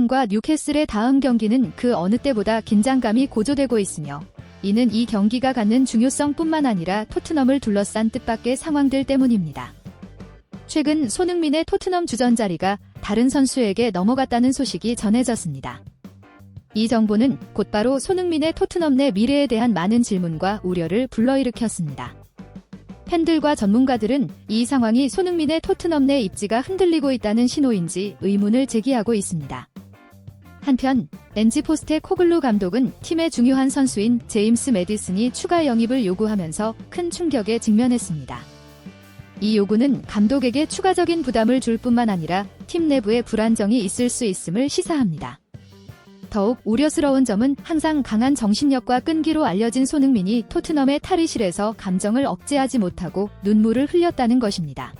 토트넘과 뉴캐슬의 다음 경기는 그 어느 때보다 긴장감이 고조되고 있으며 이는 이 경기가 갖는 중요성뿐만 아니라 토트넘을 둘러싼 뜻밖의 상황들 때문입니다. 최근 손흥민의 토트넘 주전 자리가 다른 선수에게 넘어갔다는 소식이 전해졌습니다. 이 정보는 곧바로 손흥민의 토트넘 내 미래에 대한 많은 질문과 우려를 불러일으켰습니다. 팬들과 전문가들은 이 상황이 손흥민의 토트넘 내 입지가 흔들리고 있다는 신호인지 의문을 제기하고 있습니다. 한편 엔지 포스테코글루 감독은 팀의 중요한 선수인 제임스 매디슨이 추가 영입을 요구하면서 큰 충격에 직면했습니다. 이 요구는 감독에게 추가적인 부담을 줄 뿐만 아니라 팀 내부에 불안정이 있을 수 있음을 시사합니다. 더욱 우려스러운 점은 항상 강한 정신력과 끈기로 알려진 손흥민이 토트넘의 탈의실에서 감정을 억제하지 못하고 눈물을 흘렸다는 것입니다.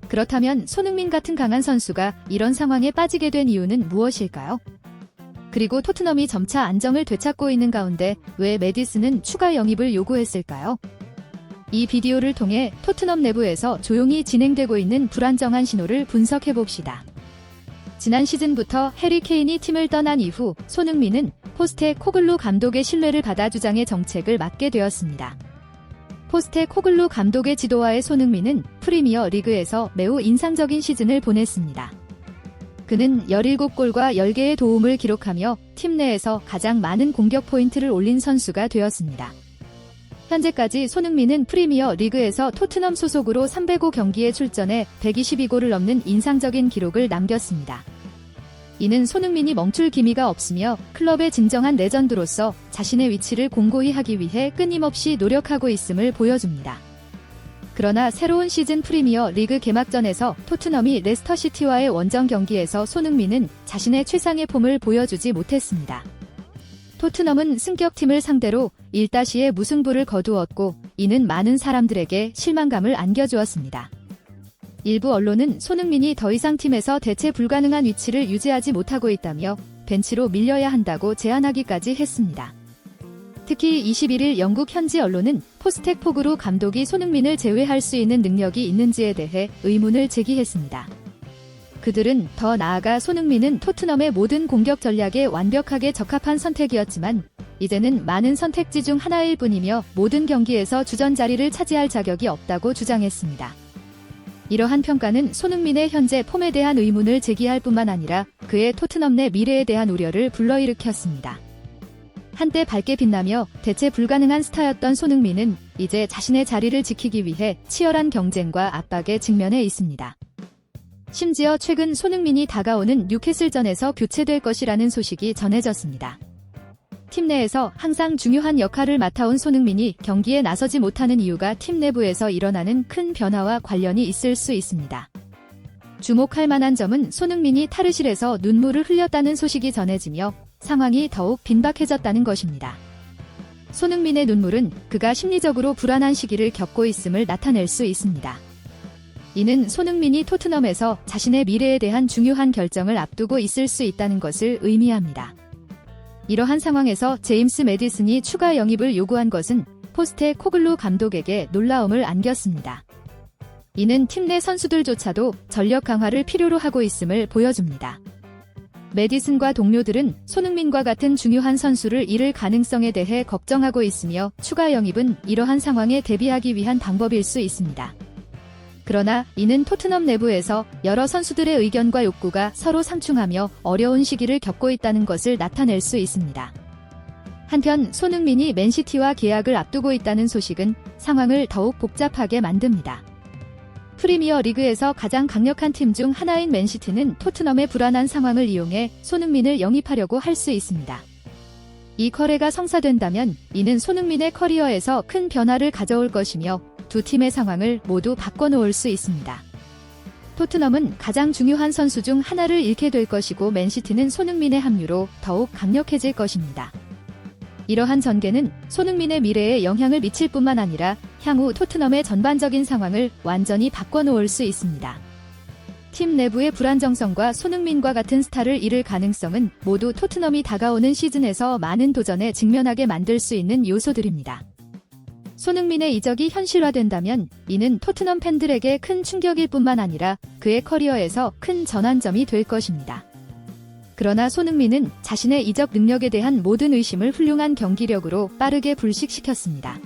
그렇다면 손흥민 같은 강한 선수가 이런 상황에 빠지게 된 이유는 무엇일까요? 그리고 토트넘이 점차 안정을 되찾고 있는 가운데 왜 매디슨은 추가 영입을 요구했을까요? 이 비디오를 통해 토트넘 내부에서 조용히 진행되고 있는 불안정한 신호를 분석해봅시다. 지난 시즌부터 해리 케인이 팀을 떠난 이후 손흥민은 포스테코글루 감독의 신뢰를 받아 주장의 정책을 맡게 되었습니다. 포스테코글루 감독의 지도하에 손흥민은 프리미어 리그에서 매우 인상적인 시즌을 보냈습니다. 그는 17골과 10개의 도움을 기록하며 팀 내에서 가장 많은 공격 포인트를 올린 선수가 되었습니다. 현재까지 손흥민은 프리미어 리그에서 토트넘 소속으로 305 경기에 출전해 122골을 넘는 인상적인 기록을 남겼습니다. 이는 손흥민이 멈출 기미가 없으며 클럽의 진정한 레전드로서 자신의 위치를 공고히 하기 위해 끊임없이 노력하고 있음을 보여줍니다. 그러나 새로운 시즌 프리미어 리그 개막전에서 토트넘이 레스터시티와의 원정 경기에서 손흥민은 자신의 최상의 폼을 보여주지 못했습니다. 토트넘은 승격팀을 상대로 1-2의 무승부를 거두었고 이는 많은 사람들에게 실망감을 안겨주었습니다. 일부 언론은 손흥민이 더 이상 팀에서 대체 불가능한 위치를 유지하지 못하고 있다며 벤치로 밀려야 한다고 제안하기까지 했습니다. 특히 21일 영국 현지 언론은 포스테코글루 감독이 손흥민을 제외할 수 있는 능력이 있는지에 대해 의문을 제기했습니다. 그들은 더 나아가 손흥민은 토트넘의 모든 공격 전략에 완벽하게 적합한 선택이었지만 이제는 많은 선택지 중 하나일 뿐이며 모든 경기에서 주전 자리를 차지할 자격이 없다고 주장했습니다. 이러한 평가는 손흥민의 현재 폼에 대한 의문을 제기할 뿐만 아니라 그의 토트넘 내 미래에 대한 우려를 불러일으켰습니다. 한때 밝게 빛나며 대체 불가능한 스타였던 손흥민은 이제 자신의 자리를 지키기 위해 치열한 경쟁과 압박에 직면해 있습니다. 심지어 최근 손흥민이 다가오는 뉴캐슬전에서 교체될 것이라는 소식이 전해졌습니다. 팀 내에서 항상 중요한 역할을 맡아온 손흥민이 경기에 나서지 못하는 이유가 팀 내부에서 일어나는 큰 변화와 관련이 있을 수 있습니다. 주목할 만한 점은 손흥민이 탈의실에서 눈물을 흘렸다는 소식이 전해지며 상황이 더욱 빈박해졌다는 것입니다. 손흥민의 눈물은 그가 심리적으로 불안한 시기를 겪고 있음을 나타낼 수 있습니다. 이는 손흥민이 토트넘에서 자신의 미래에 대한 중요한 결정을 앞두고 있을 수 있다는 것을 의미합니다. 이러한 상황에서 제임스 매디슨이 추가 영입을 요구한 것은 포스테코글루 감독에게 놀라움을 안겼습니다. 이는 팀 내 선수들조차도 전력 강화를 필요로 하고 있음을 보여줍니다. 매디슨과 동료들은 손흥민과 같은 중요한 선수를 잃을 가능성에 대해 걱정하고 있으며 추가 영입은 이러한 상황에 대비하기 위한 방법일 수 있습니다. 그러나 이는 토트넘 내부에서 여러 선수들의 의견과 욕구가 서로 상충하며 어려운 시기를 겪고 있다는 것을 나타낼 수 있습니다. 한편 손흥민이 맨시티와 계약을 앞두고 있다는 소식은 상황을 더욱 복잡하게 만듭니다. 프리미어 리그에서 가장 강력한 팀 중 하나인 맨시티는 토트넘의 불안한 상황을 이용해 손흥민을 영입하려고 할 수 있습니다. 이 거래가 성사된다면 이는 손흥민의 커리어에서 큰 변화를 가져올 것이며 두 팀의 상황을 모두 바꿔놓을 수 있습니다. 토트넘은 가장 중요한 선수 중 하나를 잃게 될 것이고 맨시티는 손흥민의 합류로 더욱 강력해질 것입니다. 이러한 전개는 손흥민의 미래에 영향을 미칠 뿐만 아니라 향후 토트넘의 전반적인 상황을 완전히 바꿔놓을 수 있습니다. 팀 내부의 불안정성과 손흥민과 같은 스타를 잃을 가능성은 모두 토트넘이 다가오는 시즌에서 많은 도전에 직면하게 만들 수 있는 요소들입니다. 손흥민의 이적이 현실화된다면 이는 토트넘 팬들에게 큰 충격일 뿐만 아니라 그의 커리어에서 큰 전환점이 될 것입니다. 그러나 손흥민은 자신의 이적 능력에 대한 모든 의심을 훌륭한 경기력으로 빠르게 불식시켰습니다.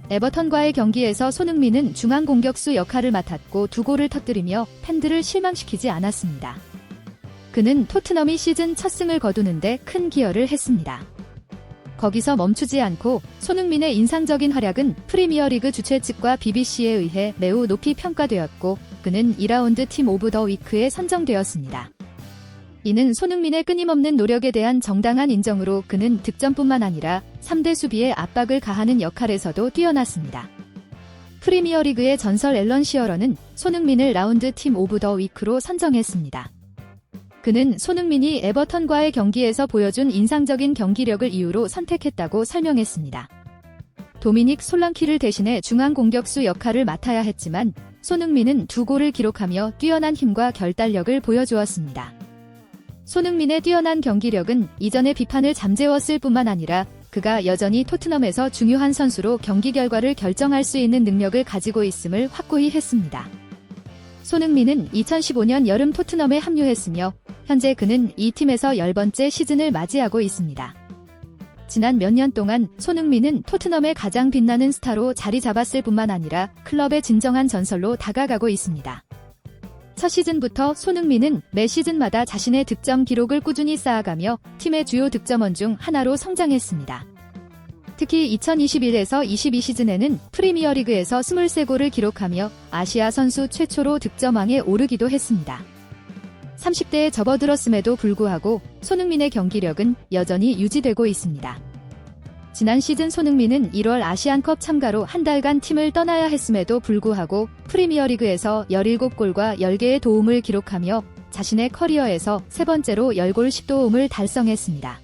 에버턴과의 경기에서 손흥민은 중앙 공격수 역할을 맡았고 2골을 터뜨리며 팬들을 실망시키지 않았습니다. 그는 토트넘이 시즌 첫 승을 거두는데 큰 기여를 했습니다. 거기서 멈추지 않고 손흥민의 인상적인 활약은 프리미어리그 주최 측과 BBC에 의해 매우 높이 평가되었고 그는 2라운드 팀 오브 더 위크에 선정되었습니다. 이는 손흥민의 끊임없는 노력에 대한 정당한 인정으로 그는 득점뿐만 아니라 3대 수비에 압박을 가하는 역할에서도 뛰어났습니다. 프리미어리그의 전설 앨런 시어러는 손흥민을 라운드 팀 오브 더 위크로 선정했습니다. 그는 손흥민이 에버턴과의 경기에서 보여준 인상적인 경기력을 이유로 선택했다고 설명했습니다. 도미닉 솔랑키를 대신해 중앙 공격수 역할을 맡아야 했지만 손흥민은 2골을 기록하며 뛰어난 힘과 결단력을 보여주었습니다. 손흥민의 뛰어난 경기력은 이전의 비판을 잠재웠을 뿐만 아니라 그가 여전히 토트넘에서 중요한 선수로 경기 결과를 결정할 수 있는 능력을 가지고 있음을 확고히 했습니다. 손흥민은 2015년 여름 토트넘에 합류했으며 현재 그는 이 팀에서 10번째 시즌을 맞이하고 있습니다. 지난 몇 년 동안 손흥민은 토트넘의 가장 빛나는 스타로 자리 잡았을 뿐만 아니라 클럽의 진정한 전설로 다가가고 있습니다. 첫 시즌부터 손흥민은 매 시즌마다 자신의 득점 기록을 꾸준히 쌓아가며 팀의 주요 득점원 중 하나로 성장했습니다. 특히 2021에서 22 시즌에는 프리미어리그에서 23골을 기록하며 아시아 선수 최초로 득점왕에 오르기도 했습니다. 30대에 접어들었음에도 불구하고 손흥민의 경기력은 여전히 유지되고 있습니다. 지난 시즌 손흥민은 1월 아시안컵 참가로 한 달간 팀을 떠나야 했음에도 불구하고 프리미어리그에서 17골과 10개의 도움을 기록하며 자신의 커리어에서 세 번째로 10골 10도움을 달성했습니다.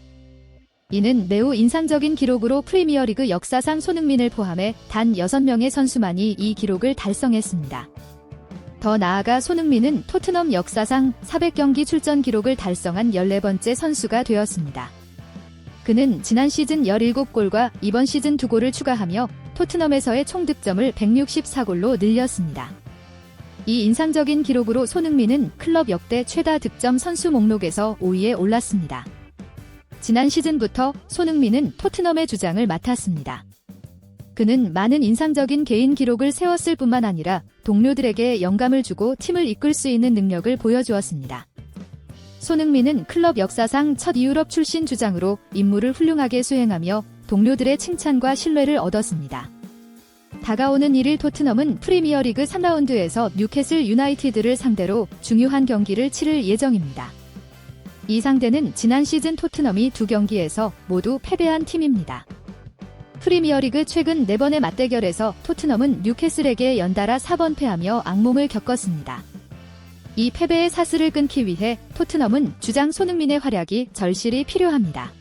이는 매우 인상적인 기록으로 프리미어리그 역사상 손흥민을 포함해 단 6명의 선수만이 이 기록을 달성했습니다. 더 나아가 손흥민은 토트넘 역사상 400경기 출전 기록을 달성한 14번째 선수가 되었습니다. 그는 지난 시즌 17골과 이번 시즌 2골을 추가하며 토트넘에서의 총 득점을 164골로 늘렸습니다. 이 인상적인 기록으로 손흥민은 클럽 역대 최다 득점 선수 목록에서 5위에 올랐습니다. 지난 시즌부터 손흥민은 토트넘의 주장을 맡았습니다. 그는 많은 인상적인 개인 기록을 세웠을 뿐만 아니라 동료들에게 영감을 주고 팀을 이끌 수 있는 능력을 보여주었습니다. 손흥민은 클럽 역사상 첫 유럽 출신 주장으로 임무를 훌륭하게 수행하며 동료들의 칭찬과 신뢰를 얻었습니다. 다가오는 1일 토트넘은 프리미어리그 3라운드에서 뉴캐슬 유나이티드를 상대로 중요한 경기를 치를 예정입니다. 이 상대는 지난 시즌 토트넘이 2경기에서 모두 패배한 팀입니다. 프리미어리그 최근 4번의 맞대결에서 토트넘은 뉴캐슬에게 연달아 4번 패하며 악몽을 겪었습니다. 이 패배의 사슬을 끊기 위해 토트넘은 주장 손흥민의 활약이 절실히 필요합니다.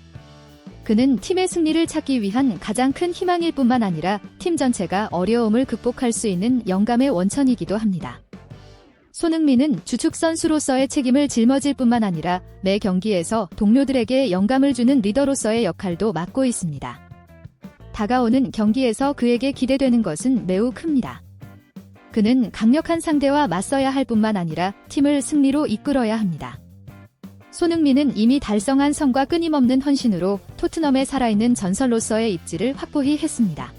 그는 팀의 승리를 찾기 위한 가장 큰 희망일 뿐만 아니라 팀 전체가 어려움을 극복할 수 있는 영감의 원천이기도 합니다. 손흥민은 주축 선수로서의 책임을 짊어질 뿐만 아니라 매 경기에서 동료들에게 영감을 주는 리더로서의 역할도 맡고 있습니다. 다가오는 경기에서 그에게 기대되는 것은 매우 큽니다. 그는 강력한 상대와 맞서야 할 뿐만 아니라 팀을 승리로 이끌어야 합니다. 손흥민은 이미 달성한 성과 끊임없는 헌신으로 토트넘에 살아있는 전설로서의 입지를 확보히 했습니다.